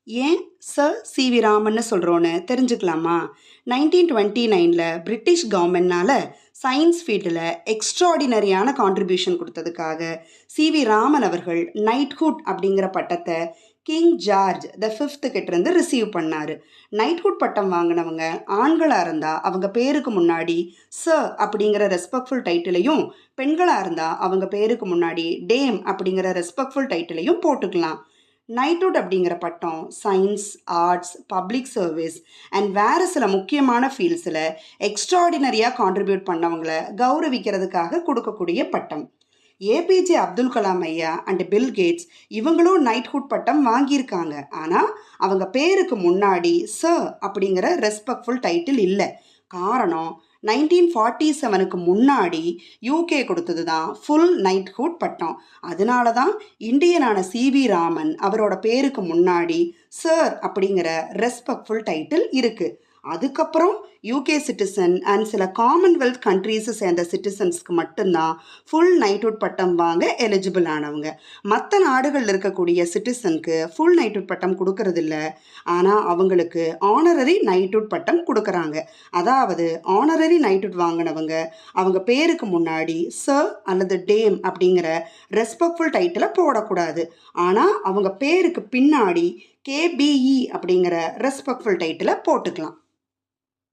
ஏன் sir CV ராமன்னு சொல்கிறோன்னு தெரிஞ்சுக்கலாமா? 1929ல் British கவர்மெண்ட்னால science ஃபீல்டில் எக்ஸ்ட்ராடினரியான கான்ட்ரிபியூஷன் கொடுத்ததுக்காக சிவி ராமன் அவர்கள் நைட்ஹுட் அப்படிங்கிற பட்டத்தை கிங் ஜார்ஜ் த ஃபிஃப்த்து கிட்டேருந்து ரிசீவ் பண்ணார். நைட்ஹுட் பட்டம் வாங்கினவங்க ஆண்களாக இருந்தால் அவங்க பேருக்கு முன்னாடி சர் அப்படிங்கிற ரெஸ்பெக்ட்ஃபுல் டைட்டிலையும், பெண்களாக இருந்தால் அவங்க பேருக்கு முன்னாடி டேம் அப்படிங்கிற ரெஸ்பெக்ட்ஃபுல் டைட்டிலையும் போட்டுக்கலாம். நைட்ஹுட் அப்படிங்கிற பட்டம் science, arts, public service and வேறு சில முக்கியமான ஃபீல்ட்ஸில் எக்ஸ்ட்ராடினரியாக கான்ட்ரிபியூட் பண்ணவங்களை கௌரவிக்கிறதுக்காக கொடுக்கக்கூடிய பட்டம். ஏபிஜே அப்துல் கலாம் ஐயா அண்ட் பில் கேட்ஸ் இவங்களும் நைட்ஹுட் பட்டம் வாங்கியிருக்காங்க. ஆனால் அவங்க பேருக்கு முன்னாடி சர் அப்படிங்கிற ரெஸ்பெக்ட்ஃபுல் டைட்டில் இல்லை. காரணம், 1947க்கு முன்னாடி யூகே கொடுத்தது தான் ஃபுல் நைட்ஹுட் பட்டம். அதனால தான் இந்தியனான சிவி ராமன் அவரோட பேருக்கு முன்னாடி சர் அப்படிங்கிற ரெஸ்பெக்ட்ஃபுல் டைட்டில் இருக்குது. அதுக்கப்புறம் யூகே சிட்டிசன் அண்ட் சில காமன்வெல்த் கண்ட்ரீஸை சேர்ந்த சிட்டிசன்ஸ்க்கு மட்டும்தான் ஃபுல் நைட்ஹுட் பட்டம் வாங்க எலிஜிபிள் ஆனவங்க. மற்ற நாடுகளில் இருக்கக்கூடிய சிட்டிசனுக்கு ஃபுல் நைட்ஹுட் பட்டம் கொடுக்கறதில்ல. ஆனால் அவங்களுக்கு ஆனரரி நைட்ஹுட் பட்டம் கொடுக்குறாங்க. அதாவது ஆனரரி நைட்ஹுட் வாங்கினவங்க அவங்க பேருக்கு முன்னாடி சர் அல்லது டேம் அப்படிங்கிற ரெஸ்பெக்ட்ஃபுல் டைட்டிலை போடக்கூடாது. ஆனால் அவங்க பேருக்கு பின்னாடி கேபிஇ அப்படிங்கிற ரெஸ்பெக்ட்ஃபுல் டைட்டிலை போட்டுக்கலாம்.